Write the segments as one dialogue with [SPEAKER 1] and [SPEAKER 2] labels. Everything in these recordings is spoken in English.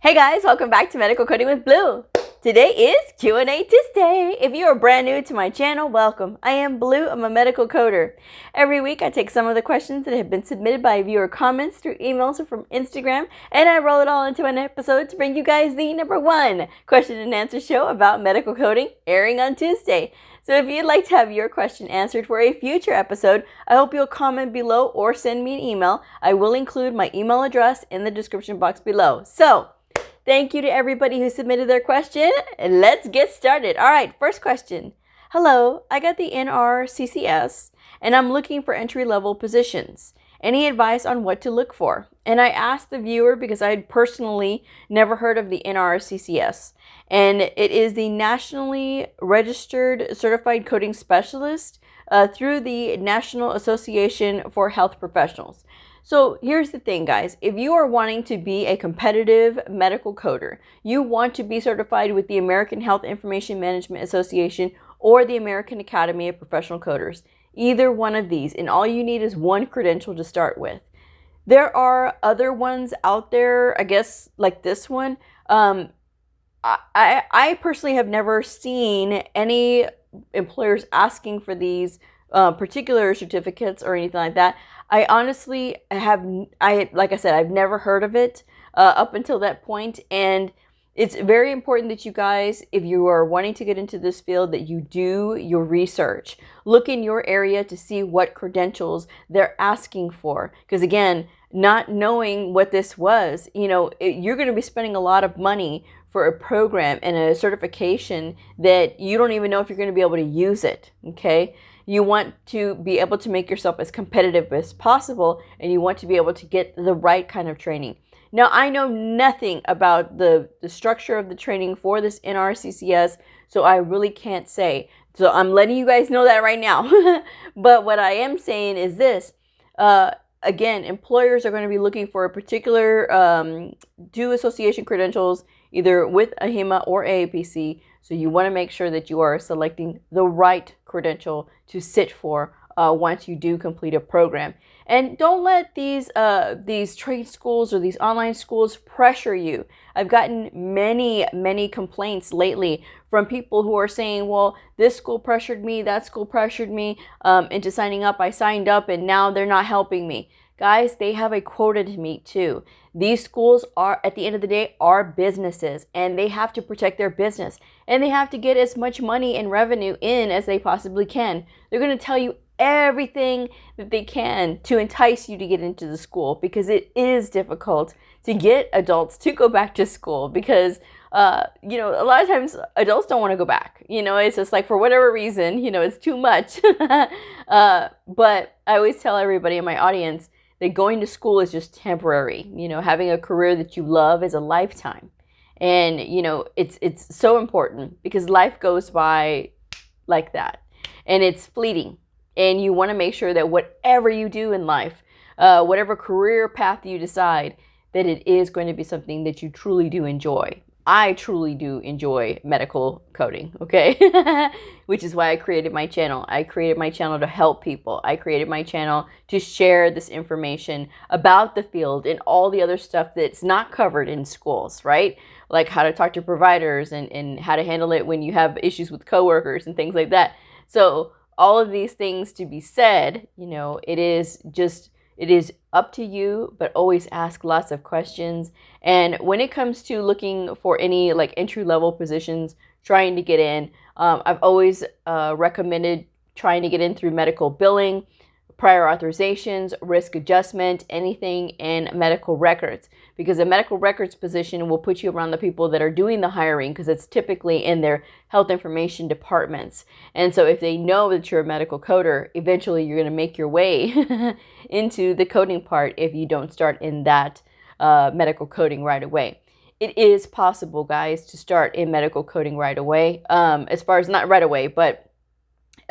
[SPEAKER 1] Hey guys, welcome back to Medical Coding with Blue. Today is Q&A Tuesday. If you are brand new to my channel, welcome. I am Blue, I'm a medical coder. Every week I take some of the questions that have been submitted by viewer comments through emails or from Instagram, and I roll it all into an episode to bring you guys the #1 question and answer show about medical coding, airing on Tuesday. So if you'd like to have your question answered for a future episode, I hope you'll comment below or send me an email. I will include my email address in the description box below. So, thank you to everybody who submitted their question. Let's get started. All right, first question. Hello, I got the NRCCS and I'm looking for entry-level positions. Any advice on what to look for? And I asked the viewer because I had personally never heard of the NRCCS. And it is the Nationally Registered Certified Coding Specialist through the National Association for Health Professionals. So here's the thing, guys. If you are wanting to be a competitive medical coder, you want to be certified with the American Health Information Management Association or the American Academy of Professional Coders, either one of these, and all you need is one credential to start with. There are other ones out there, I guess, like this one. I personally have never seen any employers asking for these particular certificates or anything like that. I honestly like I said, I've never heard of it up until that point, and it's very important that you guys, if you are wanting to get into this field, that you do your research. Look in your area to see what credentials they're asking for, because again, not knowing what this was, you're going to be spending a lot of money for a program and a certification that you don't even know if you're going to be able to use it, okay? You want to be able to make yourself as competitive as possible, and you want to be able to get the right kind of training. Now, I know nothing about the structure of the training for this NRCCS, so I really can't say. So I'm letting you guys know that right now. But what I am saying is this. Again, employers are going to be looking for a particular do association credentials, either with AHIMA or AAPC. So you want to make sure that you are selecting the right credential to sit for once you do complete a program. And don't let these trade schools or these online schools pressure you. I've gotten many complaints lately from people who are saying, well, this school pressured me, that school pressured me into signing up. I signed up and now they're not helping me. Guys, they have a quota to meet too. These schools are, at the end of the day, are businesses, and they have to protect their business, and they have to get as much money and revenue in as they possibly can. They're going to tell you everything that they can to entice you to get into the school, because it is difficult to get adults to go back to school because a lot of times adults don't want to go back. It's just like, for whatever reason, it's too much. But I always tell everybody in my audience that going to school is just temporary. Having a career that you love is a lifetime. And, it's so important because life goes by like that. And it's fleeting. And you want to make sure that whatever you do in life, whatever career path you decide, that it is going to be something that you truly do enjoy. I truly do enjoy medical coding, okay? Which is why I created my channel. I created my channel to help people. I created my channel to share this information about the field and all the other stuff that's not covered in schools, right? Like how to talk to providers and how to handle it when you have issues with coworkers and things like that. So all of these things to be said, it is up to you, but always ask lots of questions. And when it comes to looking for any like entry-level positions, trying to get in, I've always recommended trying to get in through medical billing, prior authorizations, risk adjustment, anything in medical records, because a medical records position will put you around the people that are doing the hiring, because it's typically in their health information departments. And so if they know that you're a medical coder, eventually you're going to make your way into the coding part if you don't start in that medical coding right away. It is possible, guys, to start in medical coding right away, as far as not right away, but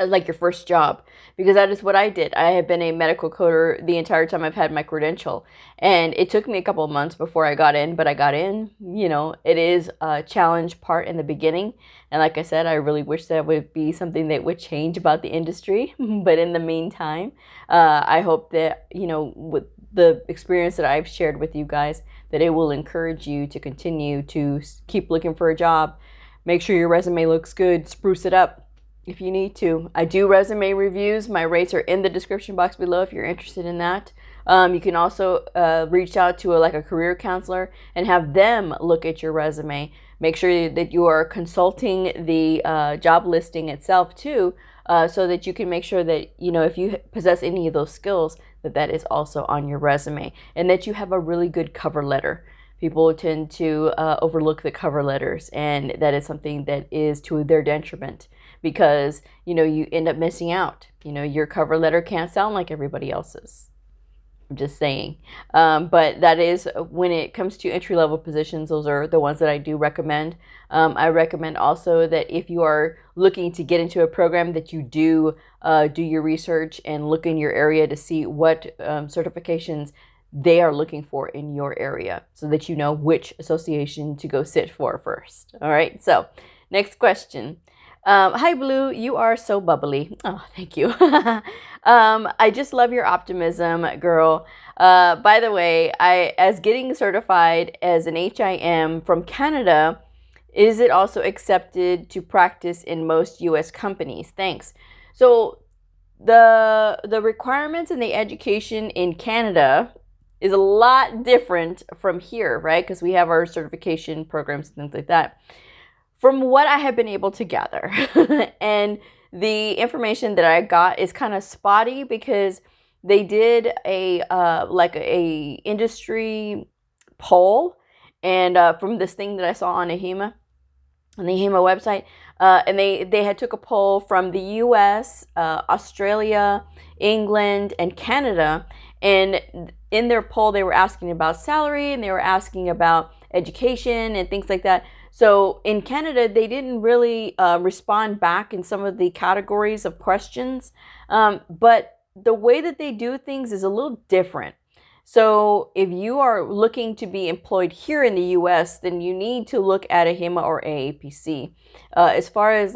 [SPEAKER 1] like your first job, because that is what I did. I have been a medical coder the entire time I've had my credential, and it took me a couple of months before I got in, but I got in. It is a challenge part in the beginning, and like I said, I really wish that would be something that would change about the industry. But in the meantime, I hope that with the experience that I've shared with you guys, that it will encourage you to continue to keep looking for a job. Make sure your resume looks good, spruce it up if you need to. I do resume reviews. My rates are in the description box below if you're interested in that. You can also reach out to a career counselor and have them look at your resume. Make sure that you are consulting the job listing itself too, so that you can make sure that, if you possess any of those skills, that is also on your resume, and that you have a really good cover letter. People tend to overlook the cover letters, and that is something that is to their detriment, because you end up missing out. Your cover letter can't sound like everybody else's. I'm just saying. But that is, when it comes to entry-level positions, those are the ones that I do recommend. I recommend also that if you are looking to get into a program, that you do your research and look in your area to see what certifications they are looking for in your area, so that you know which association to go sit for first. All right, so next question. Hi, Blue. You are so bubbly. Oh, thank you. I just love your optimism, girl. By the way, as getting certified as an HIM from Canada, is it also accepted to practice in most U.S. companies? Thanks. So the requirements and the education in Canada is a lot different from here, right? Because we have our certification programs and things like that. From what I have been able to gather, and the information that I got is kind of spotty, because they did a industry poll, and from this thing that I saw on the HEMA website, and they had took a poll from the U.S., Australia, England, and Canada, and in their poll they were asking about salary, and they were asking about education and things like that. So in Canada, they didn't really respond back in some of the categories of questions, but the way that they do things is a little different. So if you are looking to be employed here in the US, then you need to look at a HIMA or AAPC. As far as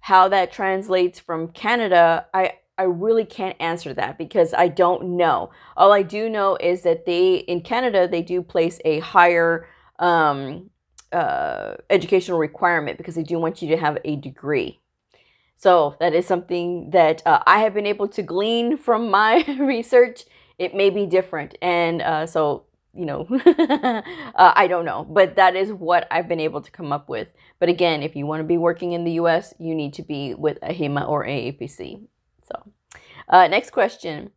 [SPEAKER 1] how that translates from Canada, I really can't answer that, because I don't know. All I do know is that in Canada, they do place a higher educational requirement, because they do want you to have a degree. So that is something that I have been able to glean from my research. It may be different, and so I don't know, but that is what I've been able to come up with. But again, if you want to be working in the US, you need to be with a HIMA or AAPC. So next question.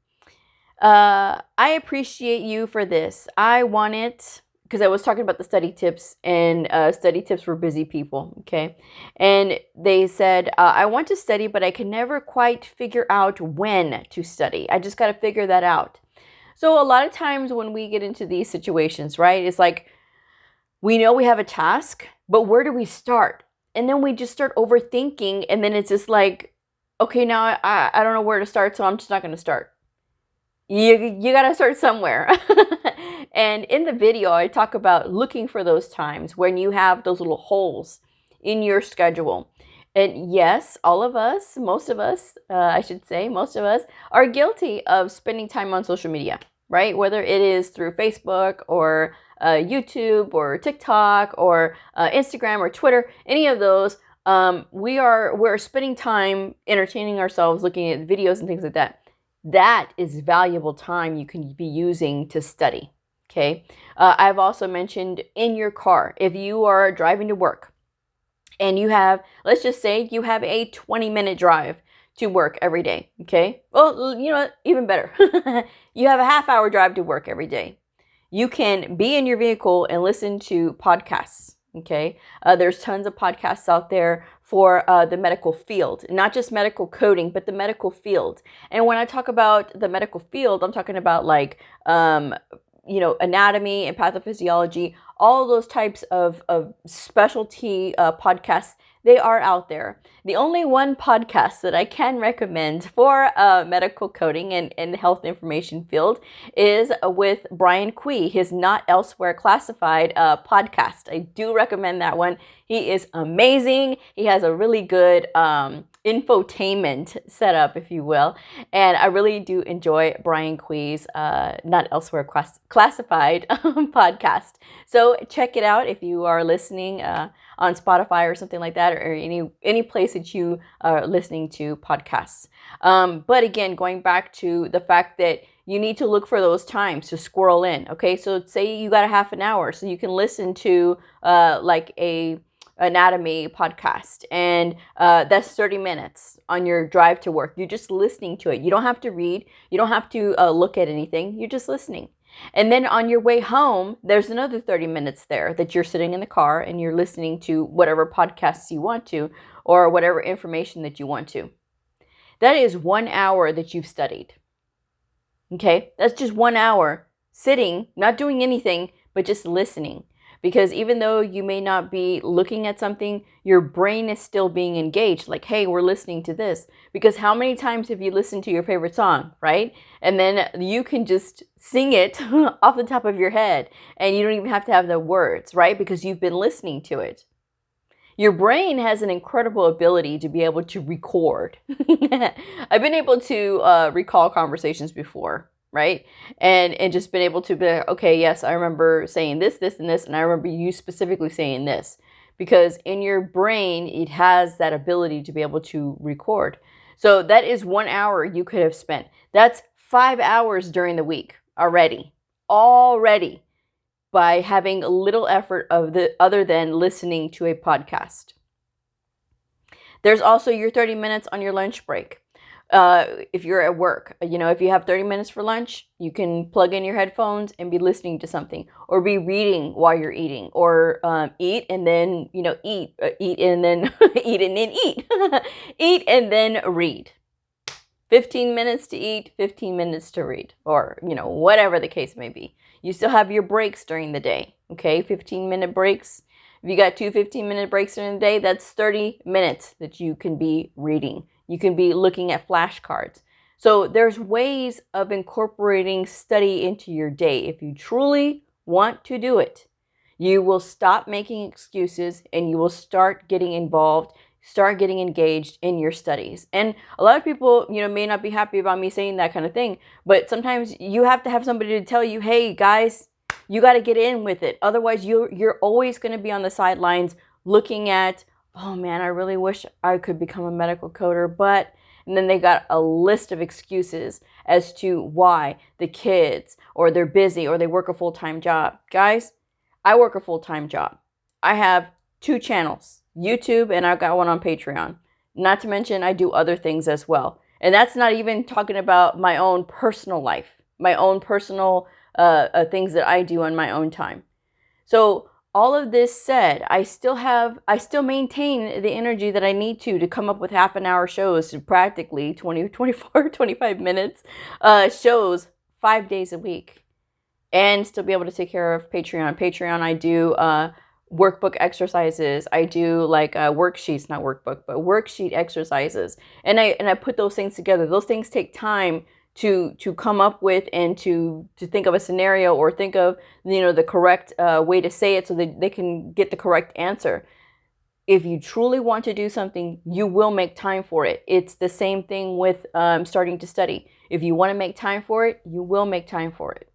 [SPEAKER 1] I appreciate you for this. I want it, because I was talking about the study tips, and study tips for busy people, okay? And they said, I want to study, but I can never quite figure out when to study. I just got to figure that out. So a lot of times when we get into these situations, right, it's like we know we have a task, but where do we start? And then we just start overthinking, and then it's just like, okay, now I don't know where to start, so I'm just not going to start. You got to start somewhere. And in the video, I talk about looking for those times when you have those little holes in your schedule. And yes, all of us, most of us, I should say, most of us are guilty of spending time on social media, right? Whether it is through Facebook or YouTube or TikTok or Instagram or Twitter, any of those, we're spending time entertaining ourselves, looking at videos and things like that. That is valuable time you can be using to study, okay? I've also mentioned in your car, if you are driving to work and you have, let's just say you have a 20-minute drive to work every day, okay? Well, you know what? Even better. You have a half-hour drive to work every day. You can be in your vehicle and listen to podcasts, okay? There's tons of podcasts out there for the medical field, not just medical coding, but the medical field. And when I talk about the medical field, I'm talking about anatomy and pathophysiology, all those types of specialty podcasts, they are out there. The only one podcast that I can recommend for medical coding and health information field is with Brian Quee, his Not Elsewhere Classified podcast. I do recommend that one. He is amazing. He has a really good infotainment setup, if you will. And I really do enjoy Brian Quee's Not Elsewhere Classified podcast. So check it out if you are listening on Spotify or something like that, or any place that you are listening to podcasts. But again, going back to the fact that you need to look for those times to squirrel in. Okay, so say you got a half an hour, so you can listen to like a anatomy podcast, and that's 30 minutes on your drive to work. You're just listening to it. You don't have to read. You don't have to look at anything. You're just listening. And then on your way home, there's another 30 minutes there that you're sitting in the car and you're listening to whatever podcasts you want to, or whatever information that you want to. That is 1 hour that you've studied. Okay, that's just 1 hour sitting, not doing anything, but just listening. Because even though you may not be looking at something, your brain is still being engaged. Like, hey, we're listening to this. Because how many times have you listened to your favorite song, right? And then you can just sing it off the top of your head. And you don't even have to have the words, right? Because you've been listening to it. Your brain has an incredible ability to be able to record. I've been able to recall conversations before. Right? And just been able to be like, okay, yes, I remember saying this, this, and this, and I remember you specifically saying this. Because in your brain, it has that ability to be able to record. So that is 1 hour you could have spent. That's 5 hours during the week already. By having little effort other than listening to a podcast. There's also your 30 minutes on your lunch break. If you're at work, if you have 30 minutes for lunch, you can plug in your headphones and be listening to something, or be reading while you're eating, or eat and then, eat and then eat and then eat, eat and then read. 15 minutes to eat, 15 minutes to read, or, whatever the case may be. You still have your breaks during the day, okay? 15-minute breaks. If you got 2 15-minute breaks during the day, that's 30 minutes that you can be reading. You can be looking at flashcards. So there's ways of incorporating study into your day. If you truly want to do it, you will stop making excuses and you will start getting involved, start getting engaged in your studies. And a lot of people, may not be happy about me saying that kind of thing, but sometimes you have to have somebody to tell you, hey guys, you got to get in with it. Otherwise, you're always going to be on the sidelines looking at, oh man, I really wish I could become a medical coder, but, and then they got a list of excuses as to why the kids, or they're busy, or they work a full-time job. Guys, I work a full-time job. I have 2 channels, YouTube, and I've got one on Patreon. Not to mention, I do other things as well. And that's not even talking about my own personal life, my own personal things that I do on my own time. So all of this said, I still maintain the energy that I need to come up with half an hour shows, to practically 20, 24, 25 minutes shows 5 days a week, and still be able to take care of Patreon. Patreon, I do workbook exercises. I do like worksheets, not workbook, but worksheet exercises. And I put those things together. Those things take time to come up with, and to think of a scenario, or think of the correct way to say it so that they can get the correct answer. If you truly want to do something, you will make time for it. It's the same thing with starting to study. If you want to make time for it, you will make time for it.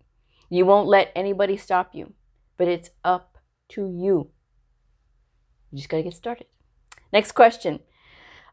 [SPEAKER 1] You won't let anybody stop you, but it's up to you. You just got to get started. Next question.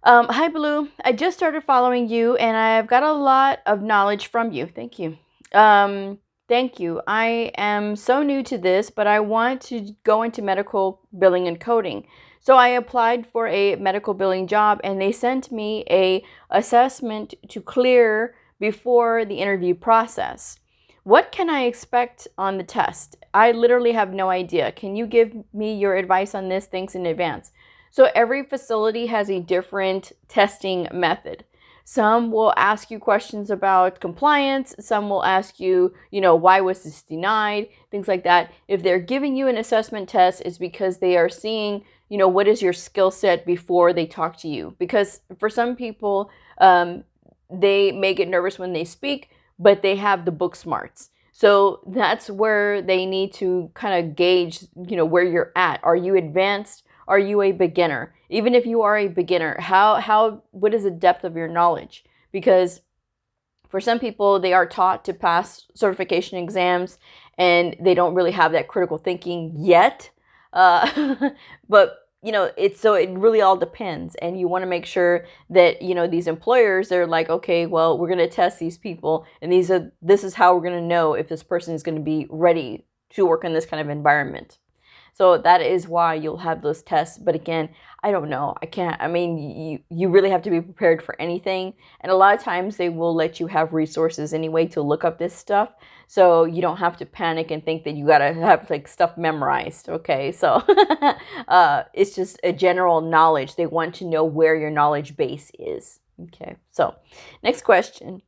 [SPEAKER 1] Hi, Blue. I just started following you, and I've got a lot of knowledge from you. Thank you. Thank you. I am so new to this, but I want to go into medical billing and coding. So I applied for a medical billing job, and they sent me a assessment to clear before the interview process. What can I expect on the test? I literally have no idea. Can you give me your advice on this? Thanks in advance. So every facility has a different testing method. Some will ask you questions about compliance. Some will ask you, why was this denied? Things like that. If they're giving you an assessment test, it's because they are seeing, what is your skill set before they talk to you. Because for some people, they may get nervous when they speak, but they have the book smarts. So that's where they need to kind of gauge, where you're at. Are you advanced? Are you a beginner? Even if you are a beginner, what is the depth of your knowledge? Because for some people, they are taught to pass certification exams and they don't really have that critical thinking yet. But it really all depends, and you want to make sure that these employers, they're like, okay, well, we're going to test these people, and this is how we're going to know if this person is going to be ready to work in this kind of environment. So that is why you'll have those tests. But again, I don't know. You really have to be prepared for anything. And a lot of times they will let you have resources anyway to look up this stuff. So you don't have to panic and think that you got to have stuff memorized. Okay, so it's just a general knowledge. They want to know where your knowledge base is. Okay, so next question.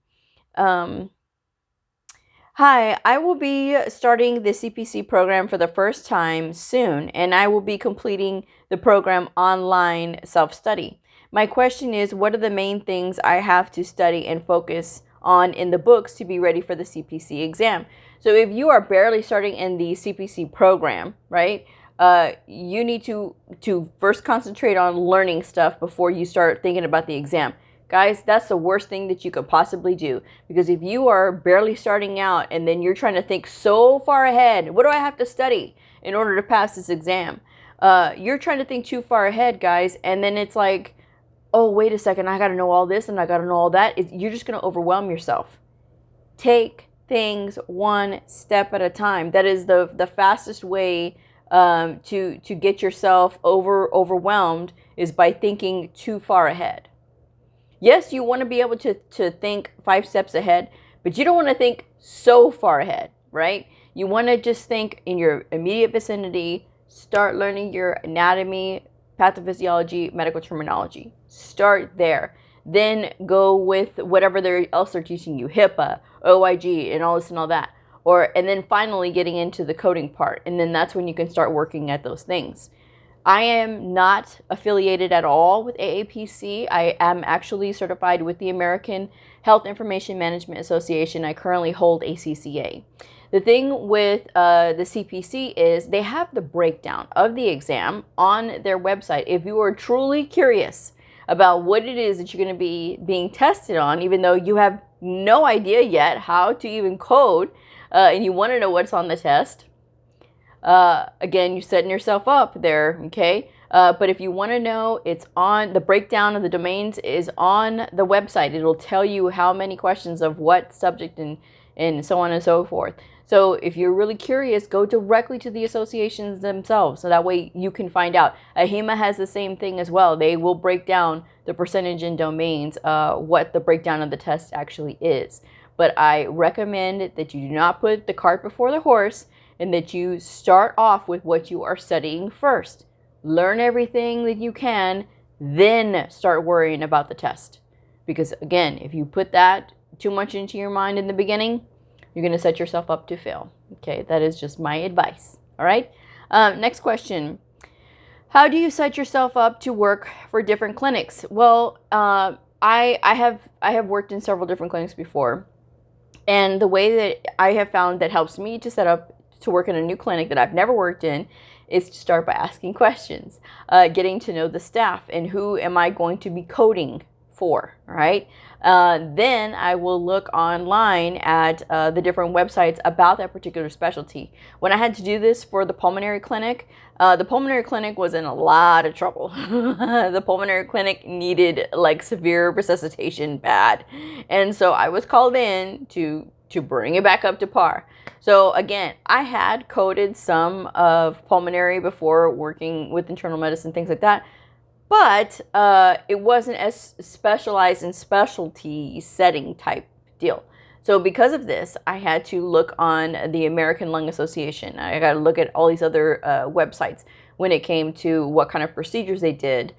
[SPEAKER 1] Hi, I will be starting the CPC program for the first time soon, and I will be completing the program online self-study. My question is, what are the main things I have to study and focus on in the books to be ready for the CPC exam? So if you are barely starting in the CPC program, right, you need to first concentrate on learning stuff before you start thinking about the exam. Guys, that's the worst thing that you could possibly do, because if you are barely starting out and then you're trying to think so far ahead, what do I have to study in order to pass this exam? You're trying to think too far ahead, guys, and then it's like, oh, wait a second, I got to know all this and I got to know all that. You're just going to overwhelm yourself. Take things one step at a time. That is the fastest way to get yourself overwhelmed, is by thinking too far ahead. Yes, you want to be able to think 5 steps ahead, but you don't want to think so far ahead, right? You want to just think in your immediate vicinity. Start learning your anatomy, pathophysiology, medical terminology. Start there. Then go with whatever else they're teaching you, HIPAA, OIG, and all this and all that. And then finally getting into the coding part. And then that's when you can start working at those things. I am not affiliated at all with AAPC. I am actually certified with the American Health Information Management Association. I currently hold ACCA. The thing with the CPC is they have the breakdown of the exam on their website. If you are truly curious about what it is that you're going to be being tested on, even though you have no idea yet how to even code, and you want to know what's on the test, again, you're setting yourself up there, okay? But if you want to know, it's on the breakdown of the domains is on the website. It'll tell you how many questions of what subject and so on and so forth. So if you're really curious, go directly to the associations themselves, so that way you can find out. AHIMA has the same thing as well. They will break down the percentage in domains, what the breakdown of the test actually is. But I recommend that you do not put the cart before the horse, and that you start off with what you are studying first. Learn everything that you can, then start worrying about the test. Because again, if you put that too much into your mind in the beginning, you're going to set yourself up to fail. Okay, that is just my advice. All right. Next question. How do you set yourself up to work for different clinics? Well, I have worked in several different clinics before. And the way that I have found that helps me to set up to work in a new clinic that I've never worked in is to start by asking questions, getting to know the staff and who am I going to be coding for, right? Then I will look online at the different websites about that particular specialty. When I had to do this for the pulmonary clinic was in a lot of trouble. The pulmonary clinic needed severe resuscitation bad. And so I was called in to bring it back up to par. So again, I had coded some of pulmonary before working with internal medicine, things like that. But it wasn't as specialized in specialty setting type deal. So because of this, I had to look on the American Lung Association. I got to look at all these other websites when it came to what kind of procedures they did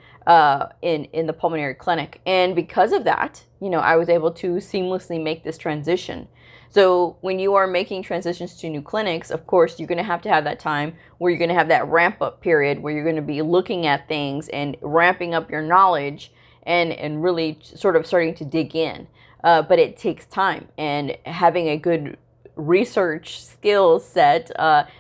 [SPEAKER 1] in the pulmonary clinic. And because of that, I was able to seamlessly make this transition. So when you are making transitions to new clinics, of course, you're going to have that time where you're going to have that ramp up period where you're going to be looking at things and ramping up your knowledge and really sort of starting to dig in. But it takes time, and having a good research skill set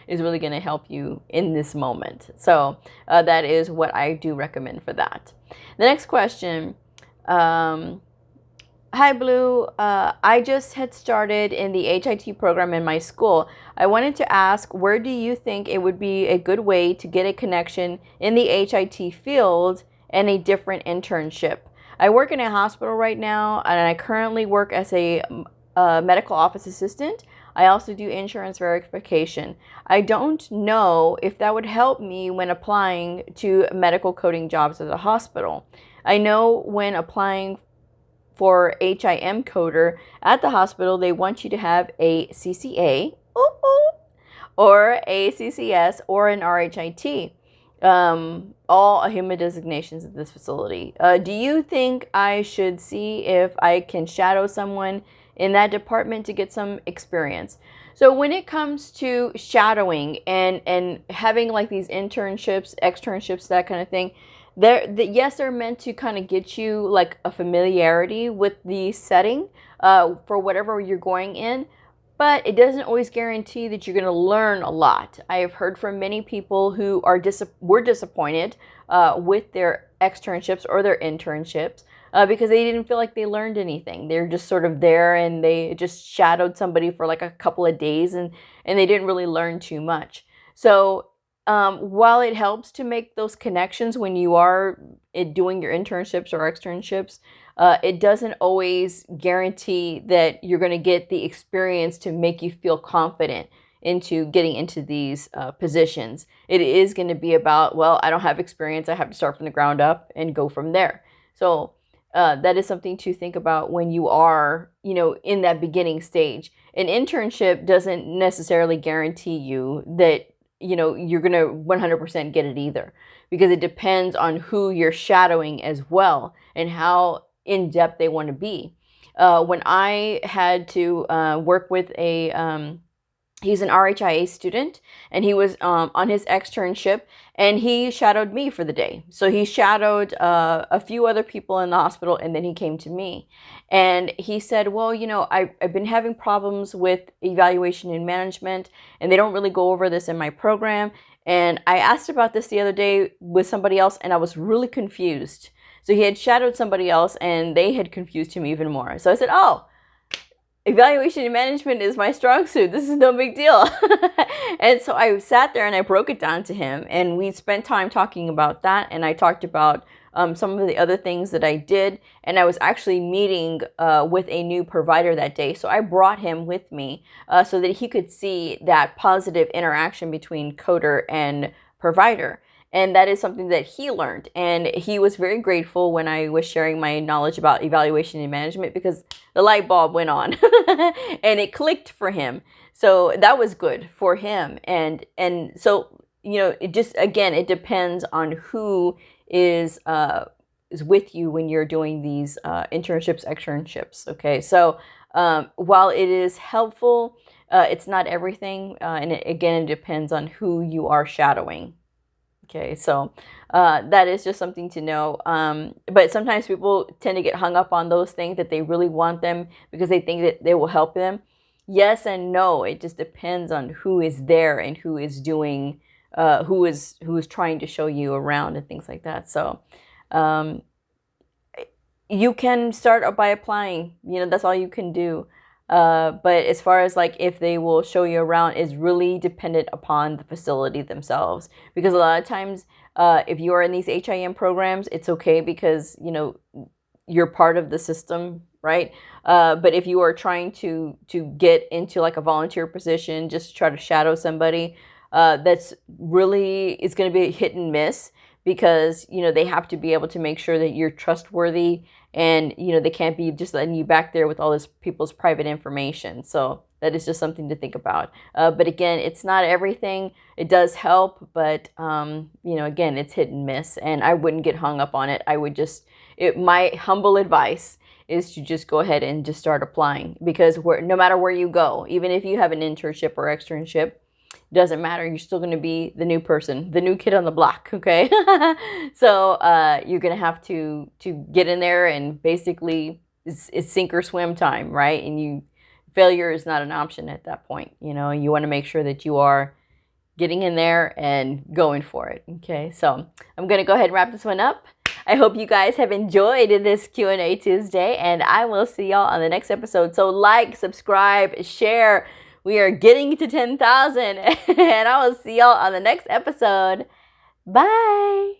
[SPEAKER 1] is really going to help you in this moment. So that is what I do recommend for that. The next question. Hi, Blue. I just had started in the HIT program in my school. I wanted to ask, where do you think it would be a good way to get a connection in the HIT field and a different internship? I work in a hospital right now, and I currently work as a medical office assistant. I also do insurance verification. I don't know if that would help me when applying to medical coding jobs at a hospital. I know when applying for HIM coder at the hospital, they want you to have a CCA or a CCS or an RHIT. All human designations at this facility. Do you think I should see if I can shadow someone in that department to get some experience? So when it comes to shadowing and having like these internships, externships, that kind of thing, yes, they're meant to kind of get you like a familiarity with the setting for whatever you're going in, but it doesn't always guarantee that you're going to learn a lot. I have heard from many people who were disappointed with their externships or their internships because they didn't feel like they learned anything. They're just sort of there and they just shadowed somebody for like a couple of days and they didn't really learn too much. So while it helps to make those connections when you are doing your internships or externships, it doesn't always guarantee that you're going to get the experience to make you feel confident into getting into these positions. It is going to be about, well, I don't have experience. I have to start from the ground up and go from there. So that is something to think about when you are, in that beginning stage. An internship doesn't necessarily guarantee you that you're going to 100% get it either, because it depends on who you're shadowing as well and how in depth they want to be. When I had to work with he's an RHIA student, and he was on his externship, and he shadowed me for the day. So he shadowed a few other people in the hospital, and then he came to me. And he said, well, I've been having problems with evaluation and management, and they don't really go over this in my program. And I asked about this the other day with somebody else, and I was really confused. So he had shadowed somebody else, and they had confused him even more. So I said, oh, evaluation and management is my strong suit. This is no big deal. And so I sat there and I broke it down to him, and we spent time talking about that. And I talked about some of the other things that I did. And I was actually meeting with a new provider that day. So I brought him with me so that he could see that positive interaction between coder and provider. And that is something that he learned. And he was very grateful when I was sharing my knowledge about evaluation and management, because the light bulb went on and it clicked for him. So that was good for him. And so, it just, again, it depends on who is with you when you're doing these internships, externships. Okay. So while it is helpful, it's not everything. And it depends on who you are shadowing. Okay, so that is just something to know. But sometimes people tend to get hung up on those things, that they really want them because they think that they will help them. Yes and no. It just depends on who is there and who is doing, who is trying to show you around and things like that. So you can start by applying. That's all you can do. But as far as like if they will show you around is really dependent upon the facility themselves, because a lot of times if you are in these HIM programs, it's okay because you're part of the system, right? But if you are trying to get into like a volunteer position just to try to shadow somebody, that's really, it's going to be hit and miss, because, you know, they have to be able to make sure that you're trustworthy, and, you know, they can't be just letting you back there with all this people's private information. So that is just something to think about. But again, it's not everything. It does help, but, you know, again, it's hit and miss, and I wouldn't get hung up on it. I would just, my humble advice is to just go ahead and just start applying, because no matter where you go, even if you have an internship or externship, doesn't matter. You're still going to be the new person, the new kid on the block. Okay. So you're going to have to get in there, and basically it's sink or swim time, right? And failure is not an option at that point. You know, you want to make sure that you are getting in there and going for it. Okay. So I'm going to go ahead and wrap this one up. I hope you guys have enjoyed this Q&A Tuesday, and I will see y'all on the next episode. So like, subscribe, share. We are getting to 10,000, and I will see y'all on the next episode. Bye.